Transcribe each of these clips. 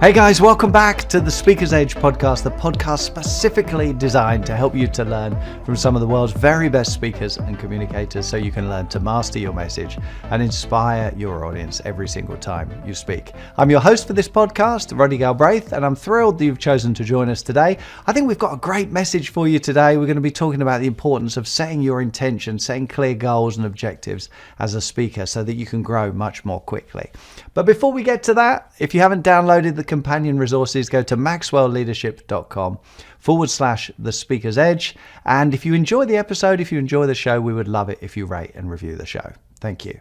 Hey guys, welcome back to the Speaker's Edge podcast, the podcast specifically designed to help you to learn from some of the world's very best speakers and communicators so you can learn to master your message and inspire your audience every single time you speak. I'm your host for this podcast, Roddy Galbraith, and I'm thrilled that you've chosen to join us today. I think we've got a great message for you today. We're going to be talking about the importance of setting your intention, setting clear goals and objectives as a speaker so that you can grow much more quickly. But before we get to that, if you haven't downloaded the companion resources, go to maxwellleadership.com/the Speaker's Edge. And if you enjoy the episode, if you enjoy the show, we would love it if you rate and review the show. Thank you.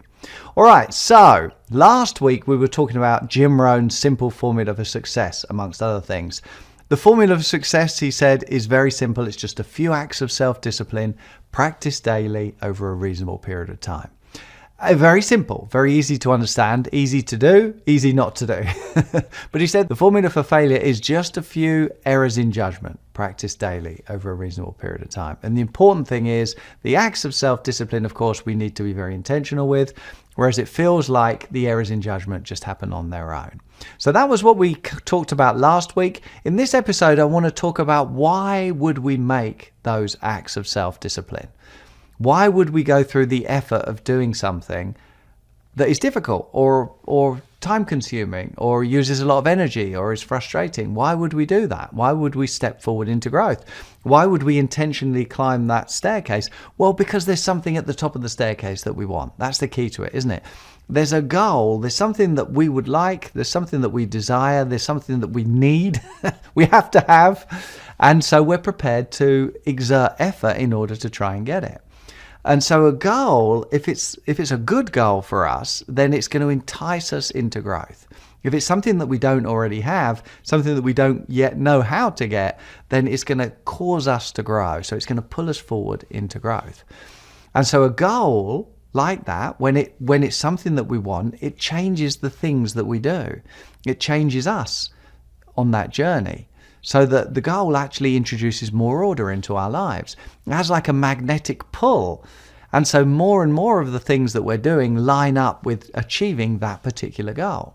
All right, so last week we were talking about Jim Rohn's simple formula for success, amongst other things. The formula for success, he said, is very simple. It's just a few acts of self-discipline, practiced daily over a reasonable period of time. Very simple, very easy to understand, easy to do, easy not to do. But he said the formula for failure is just a few errors in judgment, practiced daily over a reasonable period of time. And the important thing is the acts of self-discipline, of course, we need to be very intentional with, whereas it feels like the errors in judgment just happen on their own. So that was what we talked about last week. In this episode, I want to talk about why would we make those acts of self-discipline? Why would we go through the effort of doing something that is difficult or time-consuming or uses a lot of energy or is frustrating? Why would we do that? Why would we step forward into growth? Why would we intentionally climb that staircase? Well, because there's something at the top of the staircase that we want. That's the key to it, isn't it? There's a goal, there's something that we would like, there's something that we desire, there's something that we need, we have to have, and so we're prepared to exert effort in order to try and get it. And so a goal, if it's a good goal for us, then it's going to entice us into growth. If it's something that we don't already have, something that we don't yet know how to get, then it's going to cause us to grow. So it's going to pull us forward into growth. And so a goal like that, when it's something that we want, it changes the things that we do. It changes us on that journey. So that the goal actually introduces more order into our lives. It has like a magnetic pull. And so more and more of the things that we're doing line up with achieving that particular goal.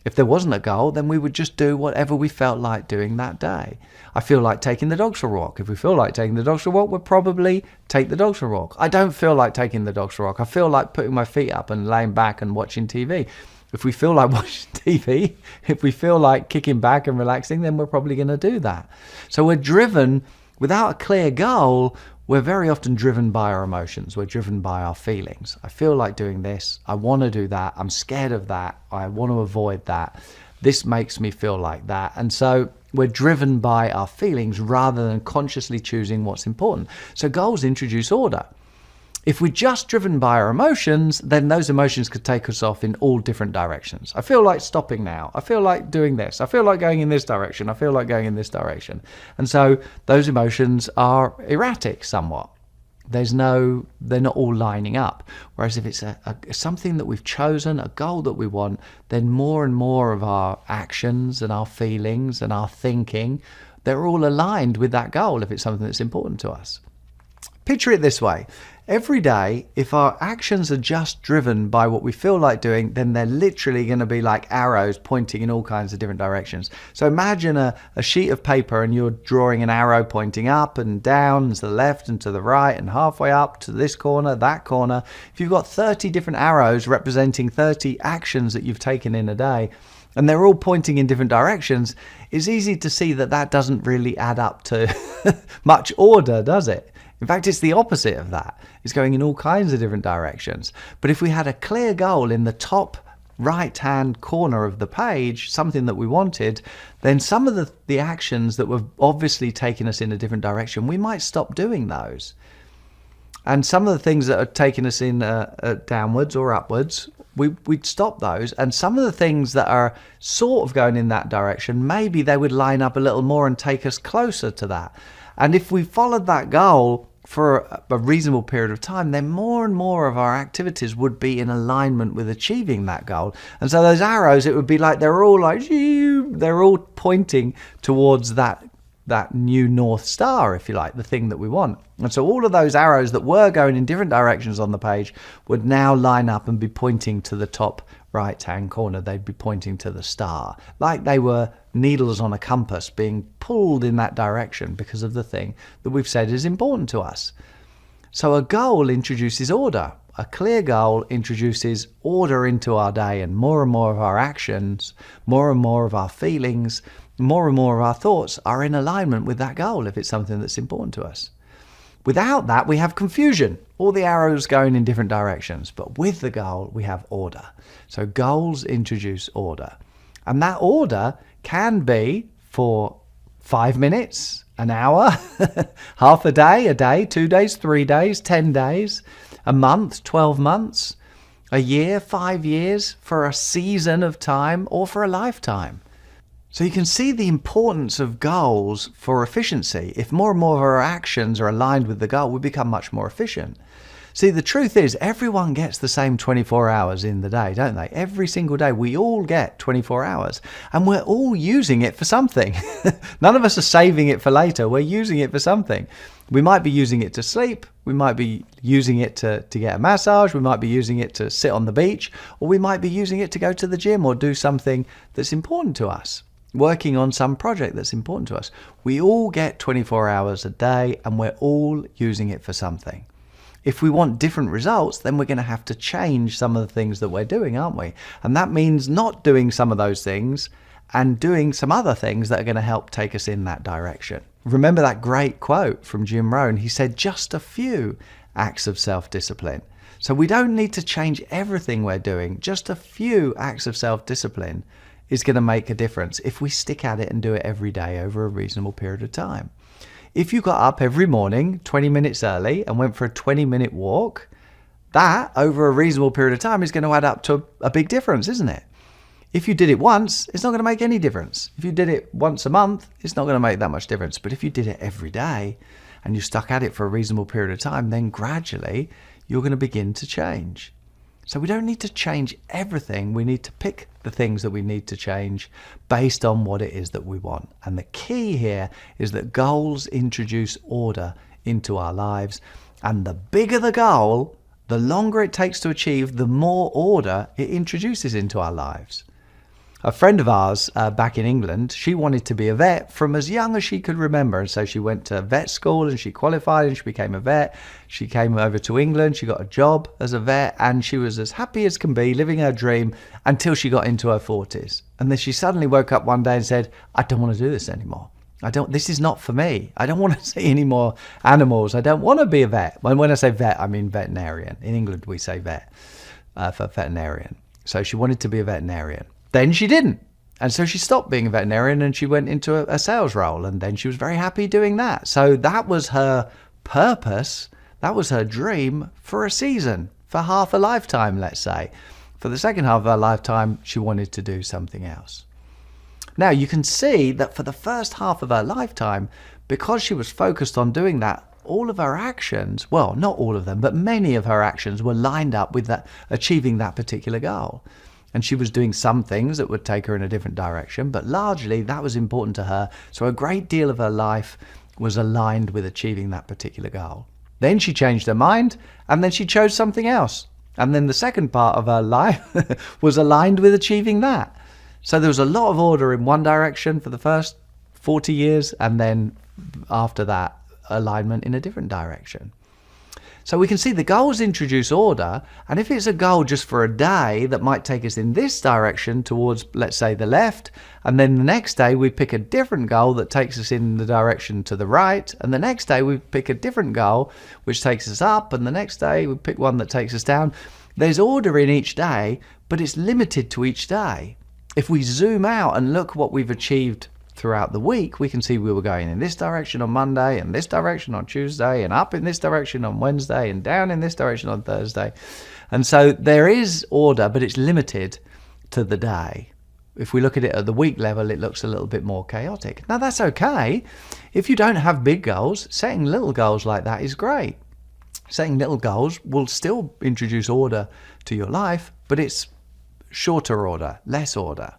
If there wasn't a goal, then we would just do whatever we felt like doing that day. I feel like taking the dogs for a walk. If we feel like taking the dogs for a walk, we'll probably take the dogs for a walk. I don't feel like taking the dogs for a walk. I feel like putting my feet up and laying back and watching TV. If we feel like watching TV, if we feel like kicking back and relaxing, then we're probably going to do that. So we're driven, without a clear goal, we're very often driven by our emotions. We're driven by our feelings. I feel like doing this. I want to do that. I'm scared of that. I want to avoid that. This makes me feel like that. And so we're driven by our feelings rather than consciously choosing what's important. So goals introduce order. If we're just driven by our emotions, then those emotions could take us off in all different directions. I feel like stopping now. I feel like doing this. I feel like going in this direction. I feel like going in this direction. And so those emotions are erratic somewhat. They're not all lining up. Whereas if it's something that we've chosen, a goal that we want, then more and more of our actions and our feelings and our thinking, they're all aligned with that goal if it's something that's important to us. Picture it this way. Every day, if our actions are just driven by what we feel like doing, then they're literally going to be like arrows pointing in all kinds of different directions. So imagine a sheet of paper and you're drawing an arrow pointing up and down and to the left and to the right and halfway up to this corner, that corner. If you've got 30 different arrows representing 30 actions that you've taken in a day, and they're all pointing in different directions, it's easy to see that that doesn't really add up to much order, does it? In fact, it's the opposite of that. It's going in all kinds of different directions. But if we had a clear goal in the top right-hand corner of the page, something that we wanted, then some of the actions that were obviously taking us in a different direction, we might stop doing those. And some of the things that are taking us in downwards or upwards, we'd stop those. And some of the things that are sort of going in that direction, maybe they would line up a little more and take us closer to that. And if we followed that goal for a reasonable period of time, then more and more of our activities would be in alignment with achieving that goal. And so those arrows, it would be like they're all pointing towards that that new North Star, if you like, the thing that we want. And so all of those arrows that were going in different directions on the page would now line up and be pointing to the top right-hand corner. They'd be pointing to the star, like they were needles on a compass being pulled in that direction because of the thing that we've said is important to us. So a goal introduces order. A clear goal introduces order into our day, and more of our actions, more and more of our feelings, more and more of our thoughts are in alignment with that goal if it's something that's important to us. Without that, we have confusion, all the arrows going in different directions. But with the goal, we have order. So goals introduce order. And that order can be for 5 minutes, an hour, half a day, 2 days, 3 days, 10 days, a month, 12 months, a year, 5 years, for a season of time, or for a lifetime. So you can see the importance of goals for efficiency. If more and more of our actions are aligned with the goal, we become much more efficient. See, the truth is everyone gets the same 24 hours in the day, don't they? Every single day, we all get 24 hours, and we're all using it for something. None of us are saving it for later. We're using it for something. We might be using it to sleep. We might be using it to get a massage. We might be using it to sit on the beach, or we might be using it to go to the gym or do something that's important to us, working on some project that's important to us. We all get 24 hours a day, and we're all using it for something. If we want different results, then we're going to have to change some of the things that we're doing, aren't we? And that means not doing some of those things and doing some other things that are going to help take us in that direction. Remember that great quote from Jim Rohn? He said, just a few acts of self-discipline. So we don't need to change everything we're doing. Just a few acts of self-discipline is going to make a difference if we stick at it and do it every day over a reasonable period of time. If you got up every morning 20 minutes early and went for a 20-minute walk, that over a reasonable period of time is going to add up to a big difference, isn't it? If you did it once, it's not going to make any difference. If you did it once a month, it's not going to make that much difference. But if you did it every day and you stuck at it for a reasonable period of time, then gradually you're going to begin to change. So we don't need to change everything. We need to pick the things that we need to change based on what it is that we want. And the key here is that goals introduce order into our lives. And the bigger the goal, the longer it takes to achieve, the more order it introduces into our lives. A friend of ours back in England, she wanted to be a vet from as young as she could remember. And so she went to vet school and she qualified and she became a vet. She came over to England, she got a job as a vet, and she was as happy as can be, living her dream until she got into her 40s. And then she suddenly woke up one day and said, I don't want to do this anymore. This is not for me. I don't want to see any more animals. I don't want to be a vet. When I say vet, I mean veterinarian. In England, we say vet for veterinarian. So she wanted to be a veterinarian. Then she didn't. And so she stopped being a veterinarian and she went into a sales role. And then she was very happy doing that. So that was her purpose. That was her dream for a season, for half a lifetime, let's say. For the second half of her lifetime, she wanted to do something else. Now, you can see that for the first half of her lifetime, because she was focused on doing that, all of her actions, well, not all of them, but many of her actions were lined up with that, achieving that particular goal. And she was doing some things that would take her in a different direction, but largely that was important to her. So a great deal of her life was aligned with achieving that particular goal. Then she changed her mind, and then she chose something else. And then the second part of her life was aligned with achieving that. So there was a lot of order in one direction for the first 40 years, and then after that, alignment in a different direction. So we can see the goals introduce order, and if it's a goal just for a day that might take us in this direction towards, let's say, the left, and then the next day we pick a different goal that takes us in the direction to the right, and the next day we pick a different goal which takes us up, and the next day we pick one that takes us down. There's order in each day, but it's limited to each day. If we zoom out and look what we've achieved throughout the week, we can see we were going in this direction on Monday, and this direction on Tuesday, and up in this direction on Wednesday, and down in this direction on Thursday. And so there is order, but it's limited to the day. If we look at it at the week level, it looks a little bit more chaotic. Now, that's okay. If you don't have big goals, setting little goals like that is great. Setting little goals will still introduce order to your life, but it's shorter order, less order.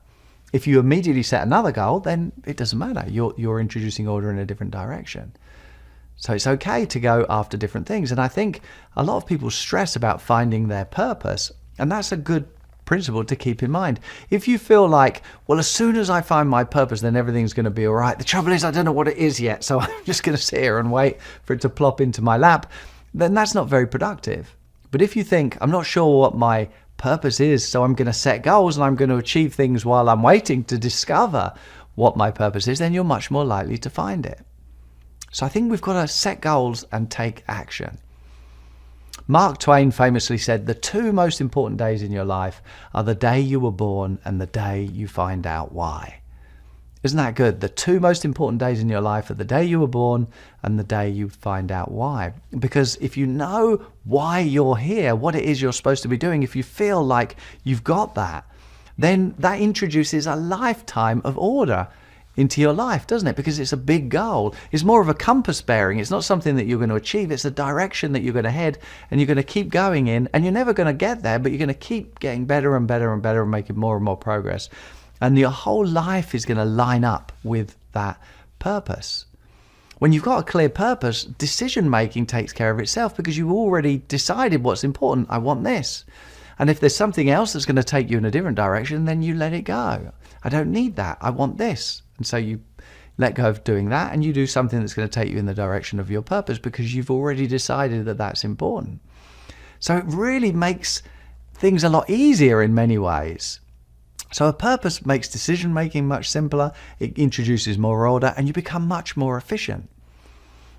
If you immediately set another goal, then it doesn't matter. You're introducing order in a different direction. So it's okay to go after different things. And I think a lot of people stress about finding their purpose, and that's a good principle to keep in mind. If you feel like, well, as soon as I find my purpose, then everything's going to be all right. The trouble is, I don't know what it is yet, so I'm just going to sit here and wait for it to plop into my lap, then that's not very productive. But if you think, I'm not sure what my purpose is, so I'm going to set goals and I'm going to achieve things while I'm waiting to discover what my purpose is, then you're much more likely to find it. So I think we've got to set goals and take action. Mark Twain famously said, the two most important days in your life are the day you were born and the day you find out why. Isn't that good? The two most important days in your life are the day you were born and the day you find out why. Because if you know why you're here, what it is you're supposed to be doing, if you feel like you've got that, then that introduces a lifetime of order into your life, doesn't it? Because it's a big goal. It's more of a compass bearing. It's not something that you're going to achieve. It's a direction that you're going to head, and you're going to keep going in, and you're never going to get there, but you're going to keep getting better and better and better and making more and more progress. And your whole life is going to line up with that purpose. When you've got a clear purpose, decision making takes care of itself because you've already decided what's important. I want this. And if there's something else that's going to take you in a different direction, then you let it go. I don't need that. I want this. And so you let go of doing that and you do something that's going to take you in the direction of your purpose because you've already decided that that's important. So it really makes things a lot easier in many ways. So a purpose makes decision making much simpler, it introduces more order, and you become much more efficient.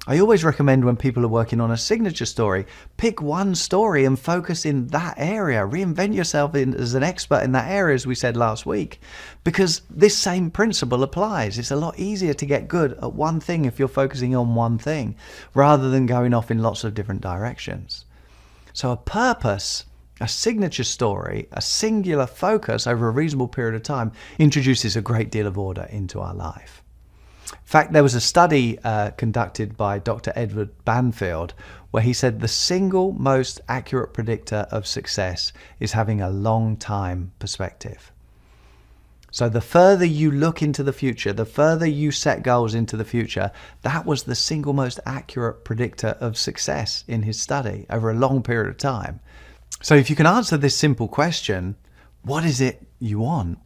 I always recommend when people are working on a signature story, pick one story and focus in that area. Reinvent yourself as an expert in that area, as we said last week, because this same principle applies. It's a lot easier to get good at one thing if you're focusing on one thing, rather than going off in lots of different directions. So a purpose, a signature story, a singular focus over a reasonable period of time introduces a great deal of order into our life. In fact, there was a study conducted by Dr. Edward Banfield where he said the single most accurate predictor of success is having a long time perspective. So the further you look into the future, the further you set goals into the future, that was the single most accurate predictor of success in his study over a long period of time. So if you can answer this simple question, what is it you want?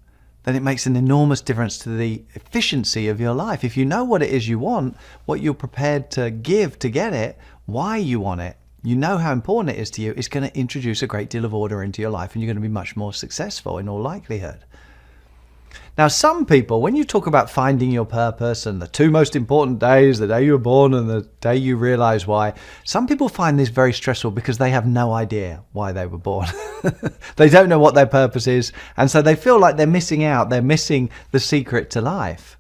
Then it makes an enormous difference to the efficiency of your life. If you know what it is you want, what you're prepared to give to get it, why you want it, you know how important it is to you, it's going to introduce a great deal of order into your life and you're going to be much more successful in all likelihood. Now, some people, when you talk about finding your purpose and the two most important days, the day you were born and the day you realize why, some people find this very stressful because they have no idea why they were born. They don't know what their purpose is, and so they feel like they're missing out. They're missing the secret to life.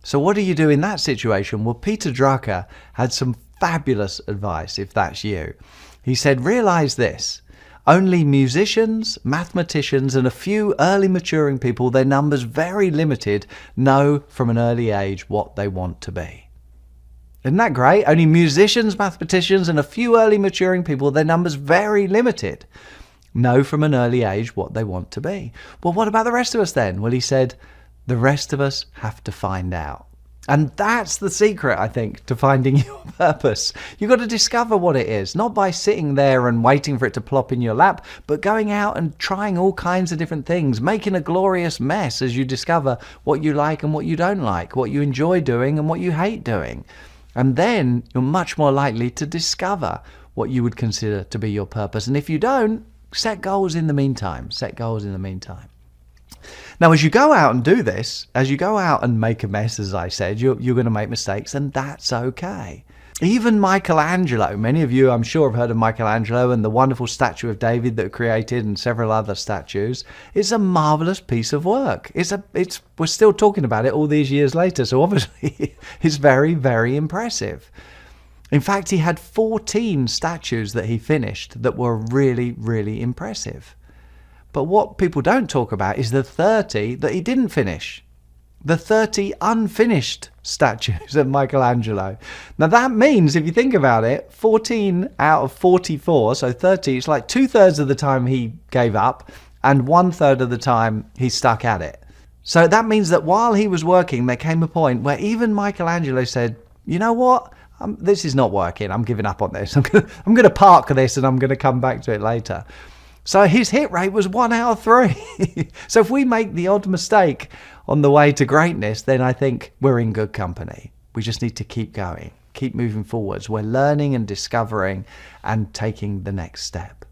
So what do you do in that situation? Well, Peter Drucker had some fabulous advice if that's you. He said, realize this. Only musicians, mathematicians, and a few early maturing people, their numbers very limited, know from an early age what they want to be. Isn't that great? Only musicians, mathematicians, and a few early maturing people, their numbers very limited, know from an early age what they want to be. Well, what about the rest of us then? Well, he said, the rest of us have to find out. And that's the secret, I think, to finding your purpose. You've got to discover what it is, not by sitting there and waiting for it to plop in your lap, but going out and trying all kinds of different things, making a glorious mess as you discover what you like and what you don't like, what you enjoy doing and what you hate doing. And then you're much more likely to discover what you would consider to be your purpose. And if you don't, set goals in the meantime. Set goals in the meantime. Now, as you go out and do this, as you go out and make a mess, as I said, you're going to make mistakes, and that's okay. Even Michelangelo, many of you I'm sure have heard of Michelangelo and the wonderful statue of David that created and several other statues. It's a marvelous piece of work. We're still talking about it all these years later, so obviously it's very, very impressive. In fact, he had 14 statues that he finished that were really, really impressive. But what people don't talk about is the 30 that he didn't finish. The 30 unfinished statues of Michelangelo. Now that means, if you think about it, 14 out of 44, so 30, it's like 2/3 of the time he gave up and 1/3 of the time he stuck at it. So that means that while he was working, there came a point where even Michelangelo said, you know what? This is not working. I'm giving up on this. I'm going to park this and I'm going to come back to it later. So his hit rate was 1 out of 3. So if we make the odd mistake on the way to greatness, then I think we're in good company. We just need to keep going, keep moving forwards. We're learning and discovering and taking the next step.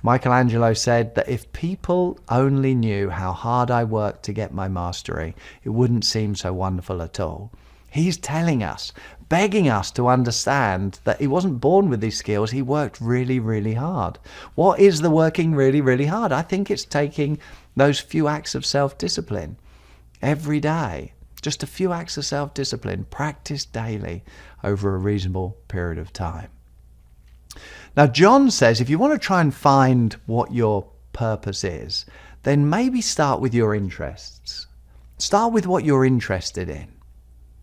Michelangelo said that if people only knew how hard I worked to get my mastery, it wouldn't seem so wonderful at all. He's telling us, begging us to understand that he wasn't born with these skills. He worked really, really hard. What is the working really, really hard? I think it's taking those few acts of self-discipline every day. Just a few acts of self-discipline practiced daily over a reasonable period of time. Now, John says if you want to try and find what your purpose is, then maybe start with your interests. Start with what you're interested in.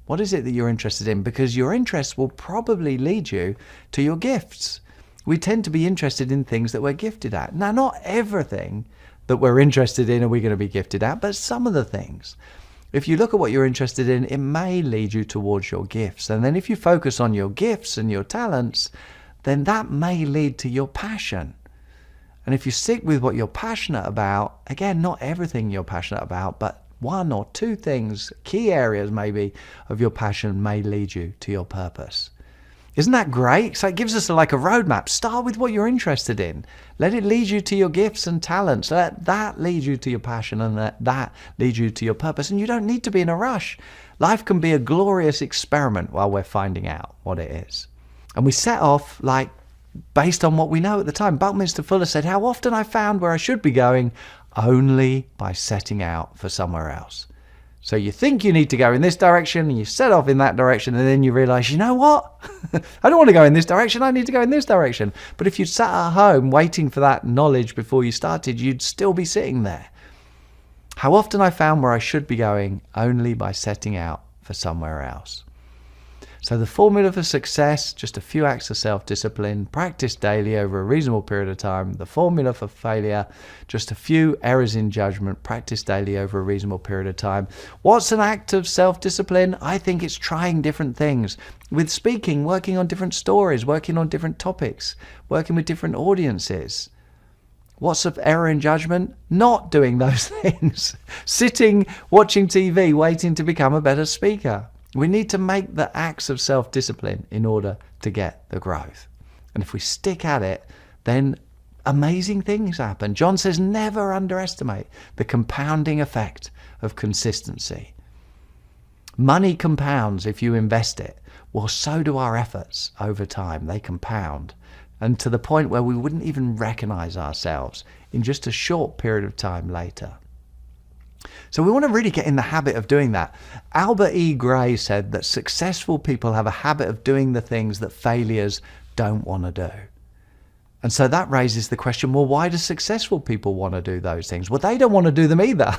What is it that you're interested in? Because your interests will probably lead you to your gifts. We tend to be interested in things that we're gifted at. Now, not everything that we're interested in are we going to be gifted at, but some of the things. If you look at what you're interested in, it may lead you towards your gifts. And then if you focus on your gifts and your talents, then that may lead to your passion. And if you stick with what you're passionate about, again, not everything you're passionate about, but one or two things, key areas maybe of your passion may lead you to your purpose. Isn't that great? So it gives us like a roadmap. Start with what you're interested in. Let it lead you to your gifts and talents. Let that lead you to your passion, and let that lead you to your purpose. And you don't need to be in a rush. Life can be a glorious experiment while we're finding out what it is. And we set off like based on what we know at the time. Buckminster Fuller said, how often I found where I should be going only by setting out for somewhere else. So you think you need to go in this direction and you set off in that direction, and then you realize, you know what? I don't want to go in this direction. I need to go in this direction. But if you'd sat at home waiting for that knowledge before you started, you'd still be sitting there. How often I found where I should be going only by setting out for somewhere else. So the formula for success, just a few acts of self-discipline, practice daily over a reasonable period of time. The formula for failure, just a few errors in judgment, practice daily over a reasonable period of time. What's an act of self-discipline? I think it's trying different things. With speaking, working on different stories, working on different topics, working with different audiences. What's an error in judgment? Not doing those things. Sitting, watching TV, waiting to become a better speaker. We need to make the acts of self-discipline in order to get the growth. And if we stick at it, then amazing things happen. John says never underestimate the compounding effect of consistency. Money compounds if you invest it. Well, so do our efforts over time. They compound. And to the point where we wouldn't even recognize ourselves in just a short period of time later. So we want to really get in the habit of doing that. Albert E. Gray said that successful people have a habit of doing the things that failures don't want to do. And so that raises the question, well, why do successful people want to do those things? Well, they don't want to do them either.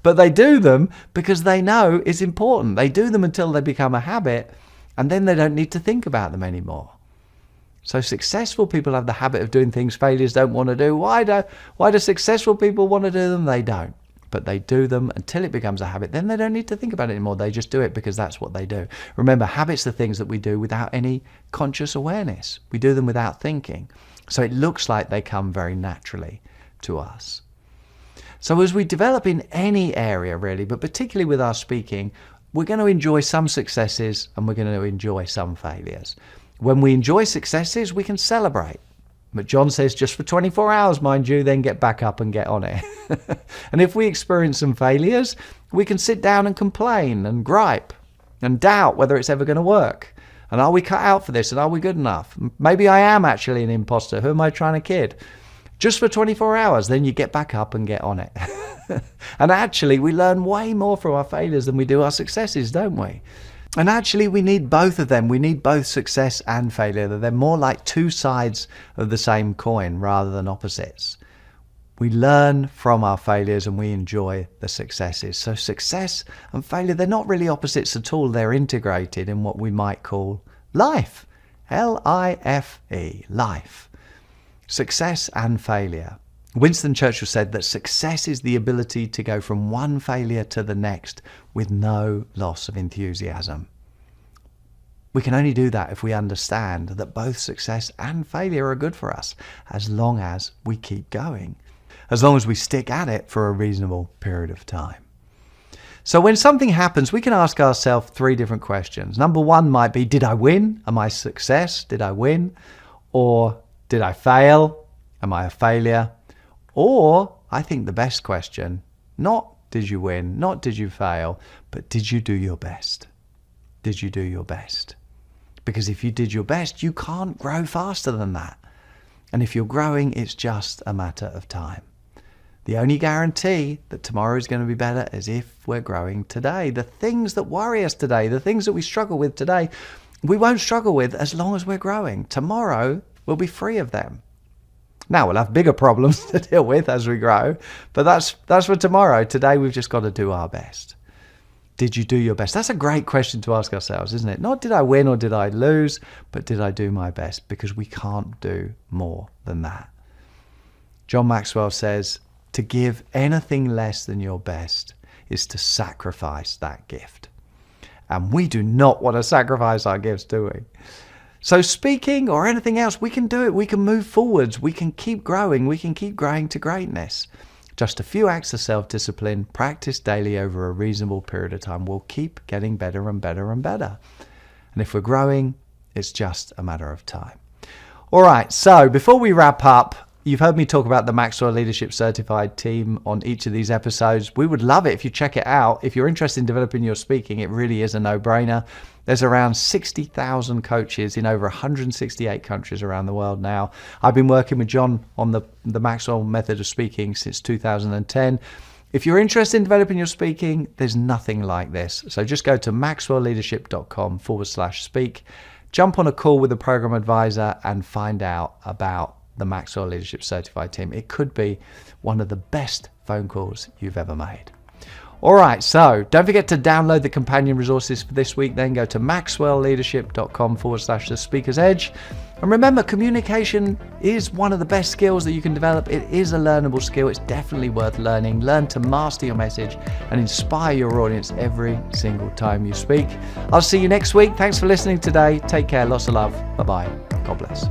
But they do them because they know it's important. They do them until they become a habit, and then they don't need to think about them anymore. So successful people have the habit of doing things failures don't want to do. Why do successful people want to do them? They don't. But they do them until it becomes a habit. Then they don't need to think about it anymore. They just do it because that's what they do. Remember, habits are things that we do without any conscious awareness. We do them without thinking. So it looks like they come very naturally to us. So as we develop in any area really, but particularly with our speaking, we're going to enjoy some successes and we're going to enjoy some failures. When we enjoy successes, we can celebrate. But John says just for 24 hours, mind you, then get back up and get on it. And if we experience some failures, we can sit down and complain and gripe and doubt whether it's ever going to work. And are we cut out for this? And are we good enough? Maybe I am actually an imposter. Who am I trying to kid? Just for 24 hours, then you get back up and get on it. And actually, we learn way more from our failures than we do our successes, don't we? And actually, we need both of them. We need both success and failure. They're more like two sides of the same coin rather than opposites. We learn from our failures and we enjoy the successes. So success and failure, they're not really opposites at all. They're integrated in what we might call life. L-I-F-E, life. Success and failure. Winston Churchill said that success is the ability to go from one failure to the next with no loss of enthusiasm. We can only do that if we understand that both success and failure are good for us, as long as we keep going, as long as we stick at it for a reasonable period of time. So when something happens, we can ask ourselves 3 different questions. Number 1 might be, did I win? Am I a success? Did I win? Or did I fail? Am I a failure? Or, I think the best question, not did you win, not did you fail, but did you do your best? Did you do your best? Because if you did your best, you can't grow faster than that. And if you're growing, it's just a matter of time. The only guarantee that tomorrow is going to be better is if we're growing today. The things that worry us today, the things that we struggle with today, we won't struggle with as long as we're growing. Tomorrow, we'll be free of them. Now, we'll have bigger problems to deal with as we grow, but that's for tomorrow. Today, we've just got to do our best. Did you do your best? That's a great question to ask ourselves, isn't it? Not did I win or did I lose, but did I do my best? Because we can't do more than that. John Maxwell says, to give anything less than your best is to sacrifice that gift. And we do not want to sacrifice our gifts, do we? So speaking or anything else, we can do it. We can move forwards. We can keep growing. We can keep growing to greatness. Just a few acts of self-discipline, practiced daily over a reasonable period of time, will keep getting better and better and better. And if we're growing, it's just a matter of time. All right, so before we wrap up, you've heard me talk about the Maxwell Leadership Certified Team on each of these episodes. We would love it if you check it out. If you're interested in developing your speaking, it really is a no-brainer. There's around 60,000 coaches in over 168 countries around the world now. I've been working with John on the Maxwell method of speaking since 2010. If you're interested in developing your speaking, there's nothing like this. So just go to maxwellleadership.com/speak, jump on a call with a program advisor and find out about the Maxwell Leadership Certified Team. It could be one of the best phone calls you've ever made. All right, so don't forget to download the companion resources for this week. Then go to maxwellleadership.com/the speaker's edge. And remember, communication is one of the best skills that you can develop. It is a learnable skill. It's definitely worth learning. Learn to master your message and inspire your audience every single time you speak. I'll see you next week. Thanks for listening today. Take care. Lots of love. Bye-bye. God bless.